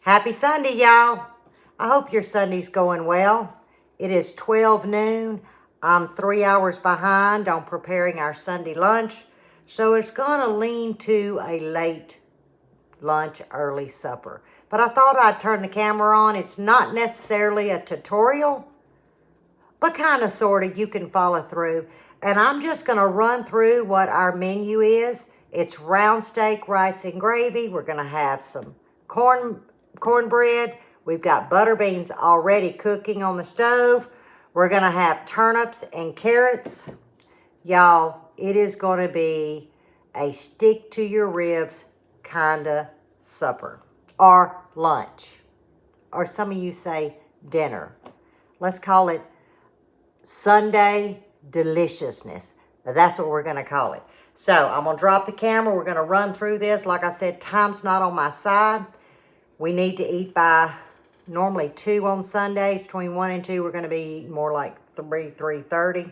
Happy Sunday, y'all. I hope your Sunday's going well. It is 12 noon. I'm 3 hours behind on preparing our Sunday lunch, so it's going to lean to a late lunch, early supper. But I thought I'd turn the camera on. It's not necessarily a tutorial, but kind of, sort of, you can follow through. And I'm just going to run through what our menu is. It's round steak, rice, and gravy. We're going to have some cornbread. We've got butter beans already cooking on the stove. We're going to have turnips and carrots. Y'all, it is going to be a stick to your ribs kind of supper or lunch, or some of you say dinner. Let's call it Sunday deliciousness. That's what we're going to call it. So I'm going to drop the camera. We're going to run through this. Like I said, time's not on my side. We need to eat by normally 2 on Sundays. Between 1 and 2, we're going to be eating more like 3:30.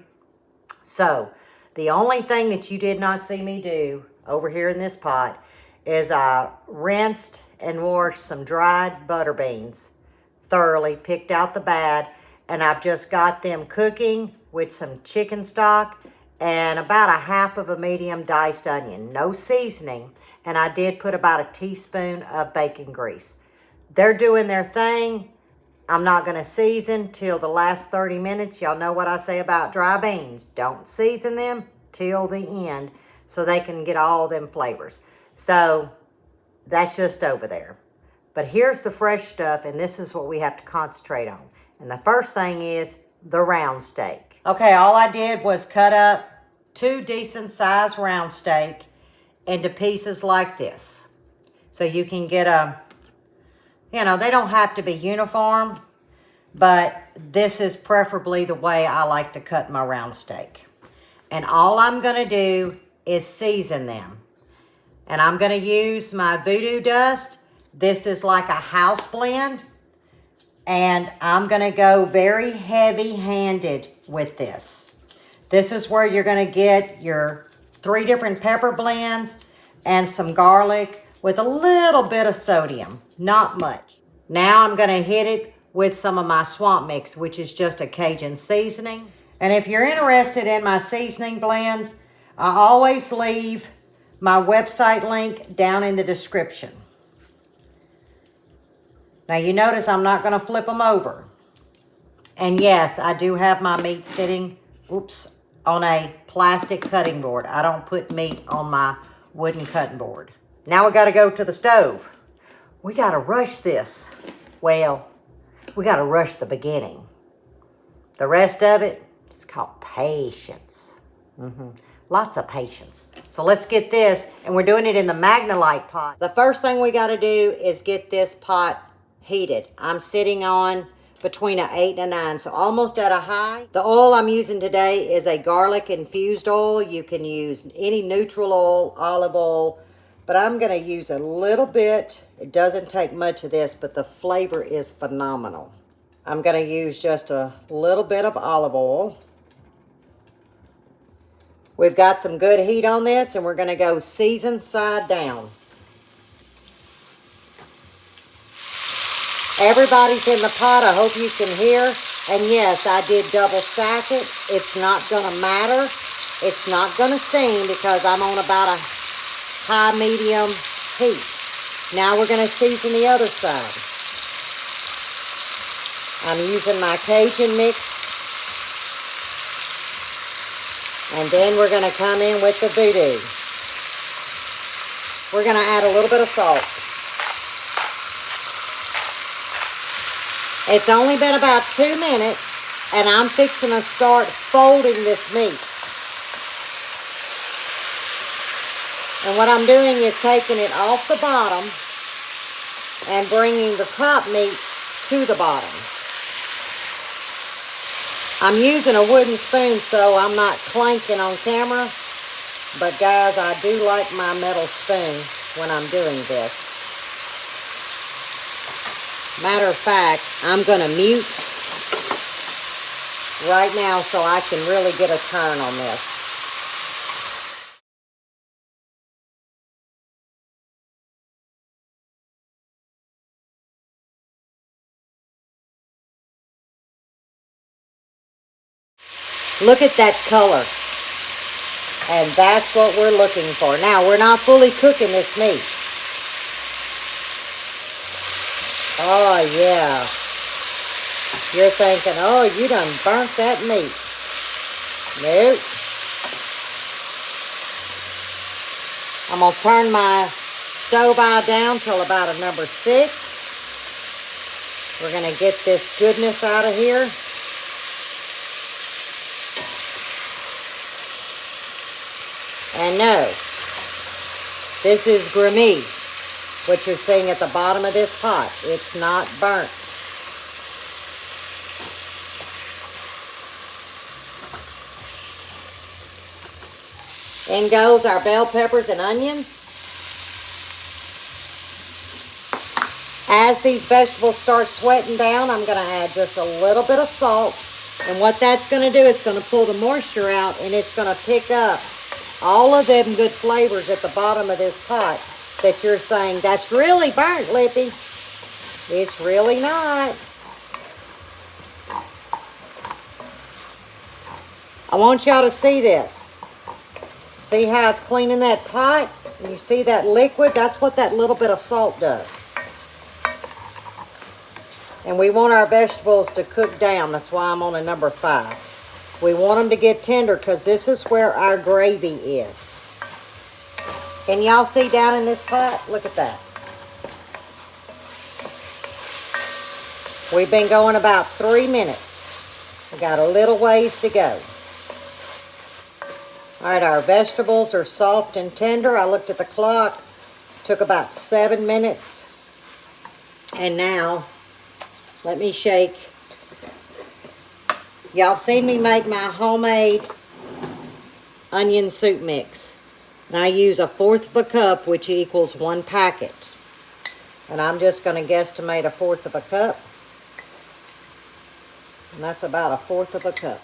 So the only thing that you did not see me do over here in this pot is I rinsed and washed some dried butter beans thoroughly, picked out the bad, and I've just got them cooking with some chicken stock and about a half of a medium diced onion. No seasoning, and I did put about a teaspoon of bacon grease. They're doing their thing. I'm not going to season till the last 30 minutes. Y'all know what I say about dry beans. Don't season them till the end so they can get all them flavors. So that's just over there. But here's the fresh stuff, and this is what we have to concentrate on. And the first thing is the round steak. Okay, all I did was cut up 2 decent-sized round steak into pieces like this. So you can get a, they don't have to be uniform, but this is preferably the way I like to cut my round steak. And all I'm going to do is season them. And I'm going to use my voodoo dust. This is like a house blend. And I'm going to go very heavy-handed with this. This is where you're going to get your 3 different pepper blends and some garlic with a little bit of sodium. Not much. Now I'm going to hit it with some of my swamp mix, which is just a Cajun seasoning. And if you're interested in my seasoning blends, I always leave my website link down in the description. Now you notice I'm not going to flip them over. And yes, I do have my meat sitting, on a plastic cutting board. I don't put meat on my wooden cutting board. Now we got to go to the stove. We got to rush this. Well, we got to rush the beginning. The rest of it, it's called patience. Lots of patience. So let's get this, and we're doing it in the Magnalite pot. The first thing we got to do is get this pot heated. I'm sitting on between an 8 and a 9, so almost at a high. The oil I'm using today is a garlic infused oil. You can use any neutral oil, olive oil, but I'm going to use a little bit. It doesn't take much of this, but the flavor is phenomenal. I'm going to use just a little bit of olive oil. We've got some good heat on this, and we're going to go season side down. Everybody's in the pot. I hope you can hear. And yes, I did double stack it. It's not going to matter. It's not going to steam because I'm on about a high-medium heat. Now we're going to season the other side. I'm using my Cajun mix. And then we're going to come in with the voodoo. We're going to add a little bit of salt. It's only been about 2 minutes, and I'm fixing to start folding this meat. And what I'm doing is taking it off the bottom and bringing the top meat to the bottom. I'm using a wooden spoon, so I'm not clanking on camera. But guys, I do like my metal spoon when I'm doing this. Matter of fact, I'm going to mute right now so I can really get a turn on this. Look at that color. And that's what we're looking for. Now, we're not fully cooking this meat. Oh, yeah. You're thinking, oh, you done burnt that meat. Nope. I'm going to turn my stove eye down till about a number 6. We're going to get this goodness out of here. And no, this is grimy, what you're seeing at the bottom of this pot. It's not burnt. In goes our bell peppers and onions. As these vegetables start sweating down, I'm going to add just a little bit of salt. And what that's going to do, it's going to pull the moisture out, and it's going to pick up all of them good flavors at the bottom of this pot that you're saying, that's really burnt, Lippy. It's really not. I want y'all to see this. See how it's cleaning that pot? And you see that liquid? That's what that little bit of salt does. And we want our vegetables to cook down. That's why I'm on a number 5. We want them to get tender because this is where our gravy is. Can y'all see down in this pot? Look at that. We've been going about 3 minutes. We got a little ways to go. All right, our vegetables are soft and tender. I looked at the clock. Took about 7 minutes. And now, let me shake. Y'all seen me make my homemade onion soup mix. And I use 1/4 of a cup, which equals 1 packet. And I'm just going to guesstimate 1/4 of a cup. And that's about 1/4 of a cup.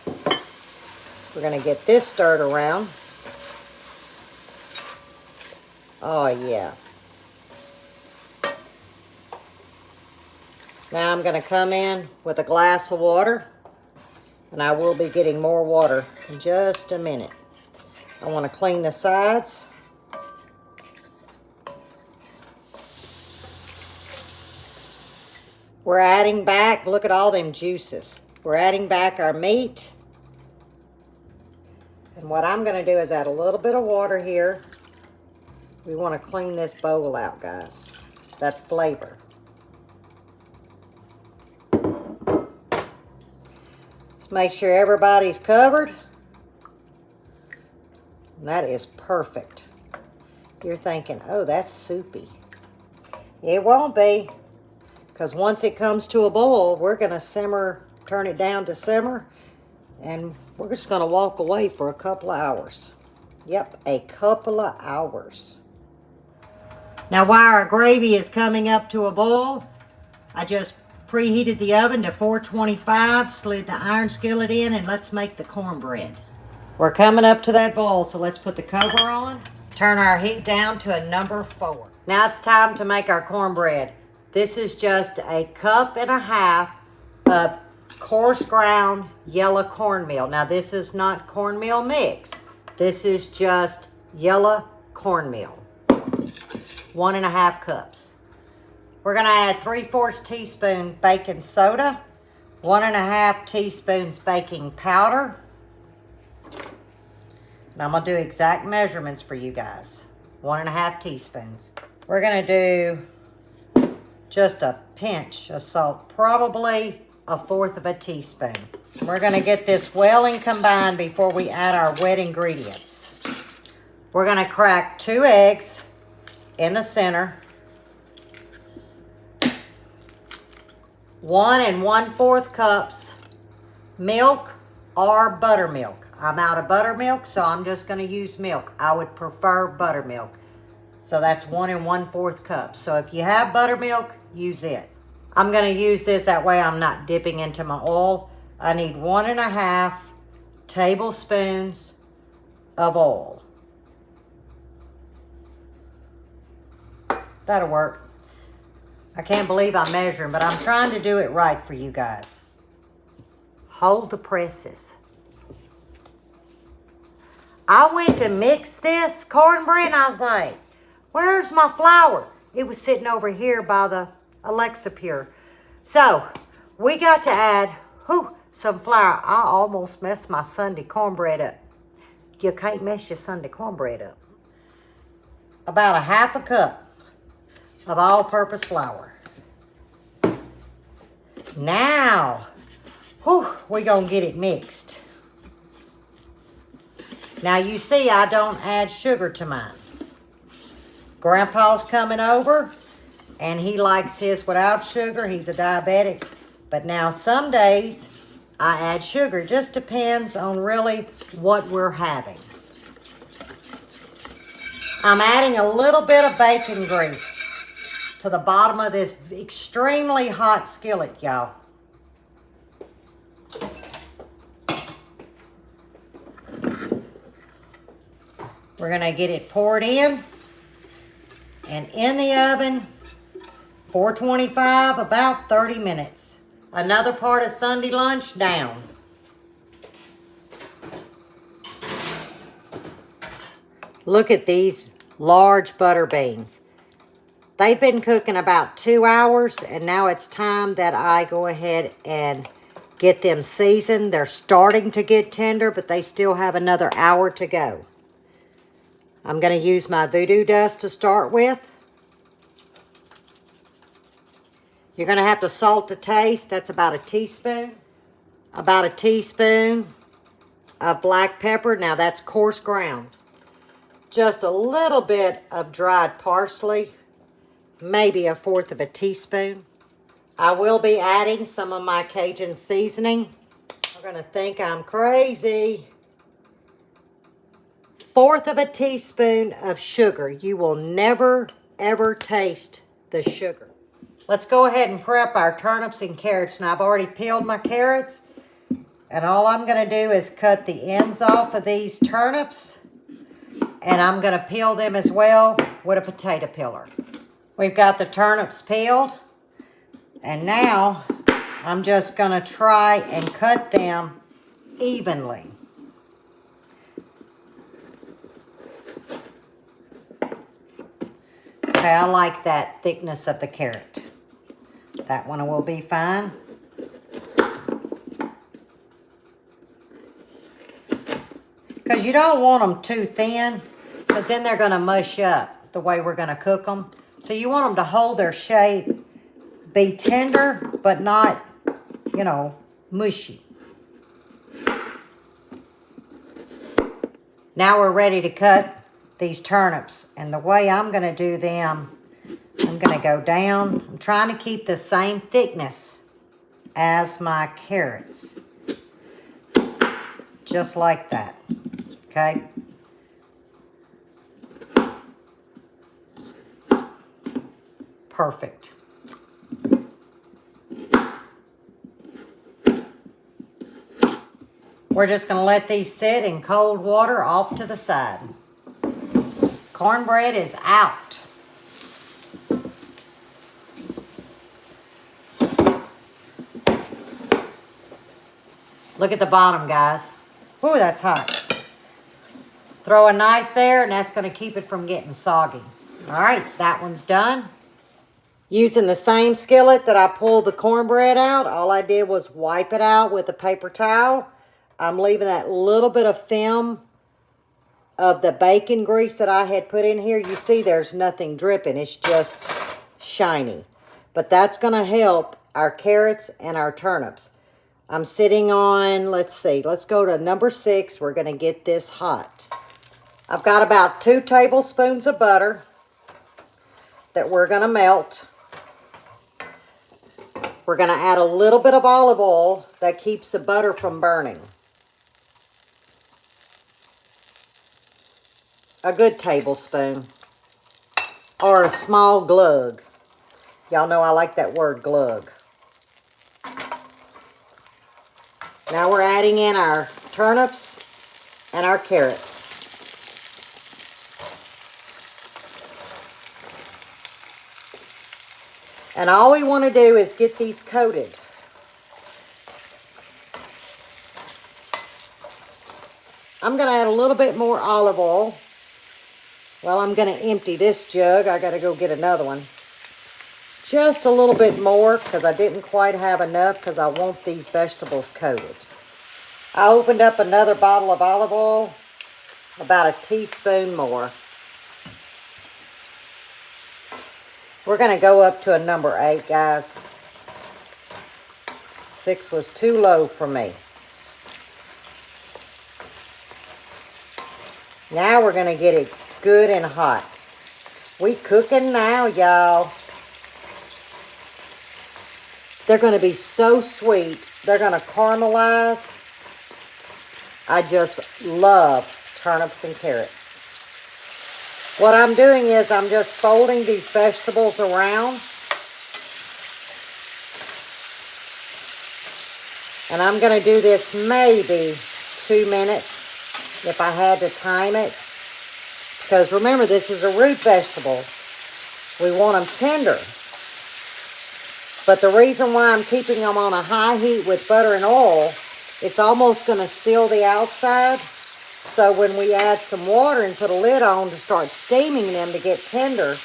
We're going to get this stirred around. Oh, yeah. Now I'm going to come in with a glass of water. And I will be getting more water in just a minute. I want to clean the sides. We're adding back, look at all them juices. We're adding back our meat. And what I'm going to do is add a little bit of water here. We want to clean this bowl out, guys. That's flavor. Make sure everybody's covered. And that is perfect. You're thinking, oh, that's soupy. It won't be, because once it comes to a boil, we're going to simmer, turn it down to simmer, and we're just going to walk away for a couple of hours. Yep, a couple of hours. Now, while our gravy is coming up to a boil, I just preheated the oven to 425, slid the iron skillet in, and let's make the cornbread. We're coming up to that boil, so let's put the cover on. Turn our heat down to a number 4. Now it's time to make our cornbread. This is just 1.5 cups of coarse ground yellow cornmeal. Now this is not cornmeal mix. This is just yellow cornmeal. 1.5 cups. We're going to add 3/4 teaspoon baking soda, 1.5 teaspoons baking powder. And I'm going to do exact measurements for you guys. 1.5 teaspoons. We're going to do just a pinch of salt, probably 1/4 of a teaspoon. We're going to get this well and combined before we add our wet ingredients. We're going to crack 2 eggs in the center. 1 1/4 cups milk or buttermilk. I'm out of buttermilk, so I'm just going to use milk. I would prefer buttermilk. So that's 1 1/4 cups. So if you have buttermilk, use it. I'm going to use this, that way I'm not dipping into my oil. I need 1.5 tablespoons of oil. That'll work. I can't believe I'm measuring, but I'm trying to do it right for you guys. Hold the presses. I went to mix this cornbread and I was like, where's my flour? It was sitting over here by the Alexa Pure. So we got to add some flour. I almost messed my Sunday cornbread up. You can't mess your Sunday cornbread up. About a half a cup of all-purpose flour. Now, we're going to get it mixed. Now you see I don't add sugar to mine. Grandpa's coming over and he likes his without sugar. He's a diabetic. But now some days I add sugar. Just depends on really what we're having. I'm adding a little bit of bacon grease to the bottom of this extremely hot skillet, y'all. We're gonna get it poured in and in the oven, 425, about 30 minutes. Another part of Sunday lunch down. Look at these large butter beans. They've been cooking about 2 hours and now it's time that I go ahead and get them seasoned. They're starting to get tender, but they still have another hour to go. I'm going to use my voodoo dust to start with. You're going to have to salt to taste. That's about a teaspoon. About a teaspoon of black pepper. Now that's coarse ground. Just a little bit of dried parsley. Maybe 1/4 of a teaspoon. I will be adding some of my Cajun seasoning. You're going to think I'm crazy. 1/4 of a teaspoon of sugar. You will never, ever taste the sugar. Let's go ahead and prep our turnips and carrots. Now, I've already peeled my carrots. And all I'm going to do is cut the ends off of these turnips. And I'm going to peel them as well with a potato peeler. We've got the turnips peeled. And now, I'm just going to try and cut them evenly. Okay, I like that thickness of the carrot. That one will be fine. Because you don't want them too thin, because then they're going to mush up the way we're going to cook them. So you want them to hold their shape, be tender, but not, you know, mushy. Now we're ready to cut these turnips, and the way I'm going to do them, I'm going to go down. I'm trying to keep the same thickness as my carrots, just like that. Okay. Perfect. We're just going to let these sit in cold water off to the side. Cornbread is out. Look at the bottom, guys. Ooh, that's hot. Throw a knife there, and that's going to keep it from getting soggy. All right, that one's done. Using the same skillet that I pulled the cornbread out, all I did was wipe it out with a paper towel. I'm leaving that little bit of film of the bacon grease that I had put in here. You see there's nothing dripping. It's just shiny. But that's going to help our carrots and our turnips. I'm sitting on, let's see, let's go to number 6. We're going to get this hot. I've got about 2 tablespoons of butter that we're going to melt. We're going to add a little bit of olive oil that keeps the butter from burning. A good tablespoon. Or a small glug. Y'all know I like that word, glug. Now we're adding in our turnips and our carrots. And all we want to do is get these coated. I'm going to add a little bit more olive oil. Well, I'm going to empty this jug. I got to go get another one. Just a little bit more because I didn't quite have enough because I want these vegetables coated. I opened up another bottle of olive oil, about a teaspoon more. We're going to go up to a number 8, guys. 6 was too low for me. Now we're going to get it good and hot. We cooking now, y'all. They're going to be so sweet. They're going to caramelize. I just love turnips and carrots. What I'm doing is I'm just folding these vegetables around. And I'm going to do this maybe 2 minutes if I had to time it. Because remember, this is a root vegetable. We want them tender. But the reason why I'm keeping them on a high heat with butter and oil, it's almost going to seal the outside. So when we add some water and put a lid on to start steaming them to get tender,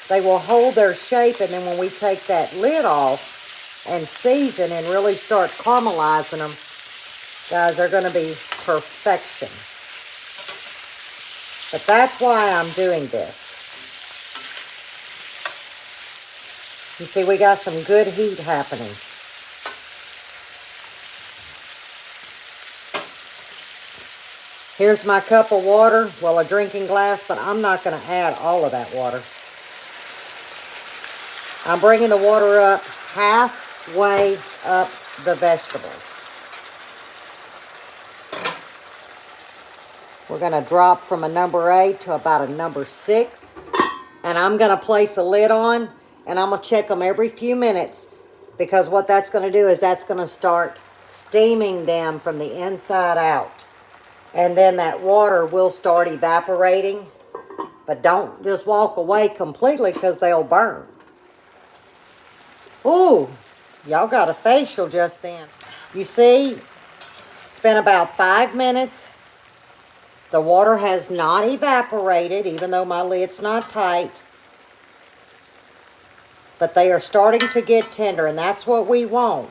they will hold their shape. And then when we take that lid off and season and really start caramelizing them, guys, they're going to be perfection. But that's why I'm doing this. You see, we got some good heat happening. Here's my cup of water. Well, a drinking glass, but I'm not going to add all of that water. I'm bringing the water up halfway up the vegetables. We're going to drop from a number 8 to about a number 6. And I'm going to place a lid on. And I'm going to check them every few minutes, because what that's going to do is that's going to start steaming them from the inside out. And then that water will start evaporating. But don't just walk away completely because they'll burn. Ooh, y'all got a facial just then. You see, it's been about 5 minutes. The water has not evaporated, even though my lid's not tight. But they are starting to get tender, and that's what we want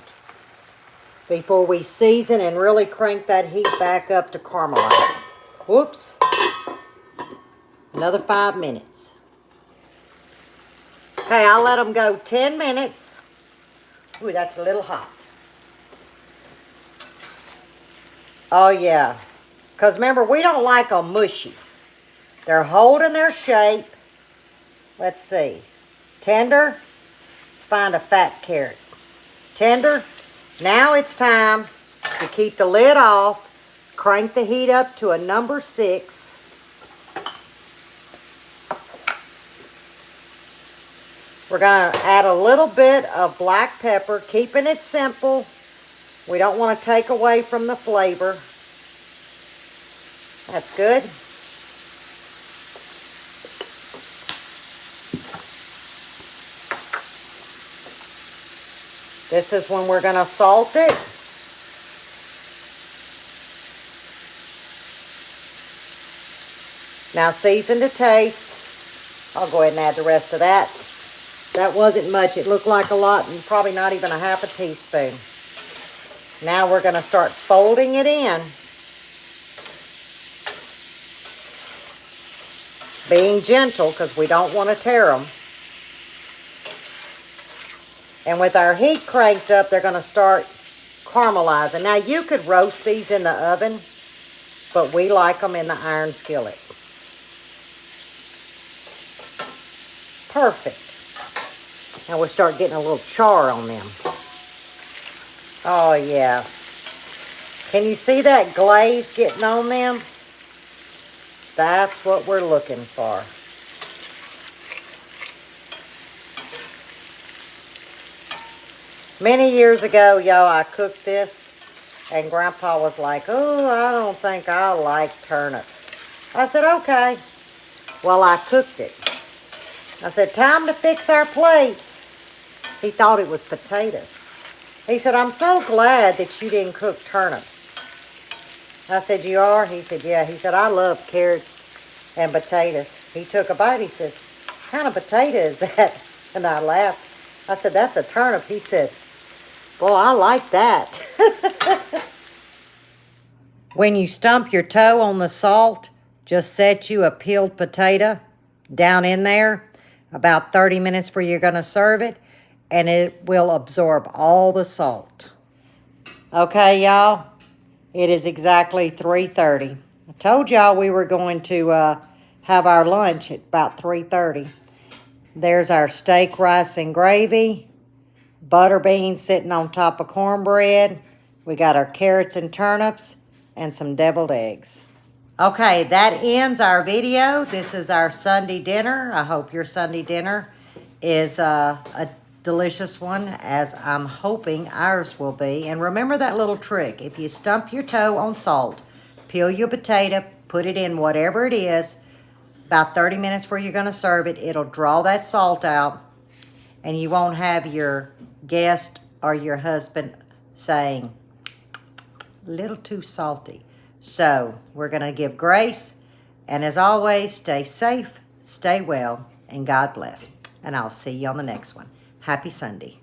before we season and really crank that heat back up to caramelize. Whoops. Another 5 minutes. Okay, I'll let them go 10 minutes. Ooh, that's a little hot. Oh, yeah. Because remember, we don't like them mushy. They're holding their shape. Let's see. Tender. Find a fat carrot. Tender. Now it's time to keep the lid off, crank the heat up to a number 6. We're going to add a little bit of black pepper, keeping it simple. We don't want to take away from the flavor. That's good. This is when we're going to salt it. Now season to taste. I'll go ahead and add the rest of that. That wasn't much. It looked like a lot, and probably not even a half a teaspoon. Now we're going to start folding it in. Being gentle, because we don't want to tear them. And with our heat cranked up, they're going to start caramelizing. Now, you could roast these in the oven, but we like them in the iron skillet. Perfect. Now we'll start getting a little char on them. Oh, yeah. Can you see that glaze getting on them? That's what we're looking for. Many years ago, y'all, I cooked this, and Grandpa was like, oh, I don't think I like turnips. I said, okay. Well, I cooked it. I said, time to fix our plates. He thought it was potatoes. He said, I'm so glad that you didn't cook turnips. I said, you are? He said, yeah. He said, I love carrots and potatoes. He took a bite. He says, what kind of potato is that? And I laughed. I said, that's a turnip. He said, boy, I like that. When you stump your toe on the salt, just set you a peeled potato down in there about 30 minutes before you're going to serve it, and it will absorb all the salt. Okay, y'all, it is exactly 3:30. I told y'all we were going to have our lunch at about 3:30. There's our steak, rice, and gravy, butter beans sitting on top of cornbread. We got our carrots and turnips, and some deviled eggs. Okay, that ends our video. This is our Sunday dinner. I hope your Sunday dinner is a delicious one, as I'm hoping ours will be. And remember that little trick. If you stump your toe on salt, peel your potato, put it in whatever it is, about 30 minutes before you're going to serve it, it'll draw that salt out, and you won't have your guest or your husband saying, a little too salty. So we're going to give grace. And as always, stay safe, stay well, and God bless. And I'll see you on the next one. Happy Sunday.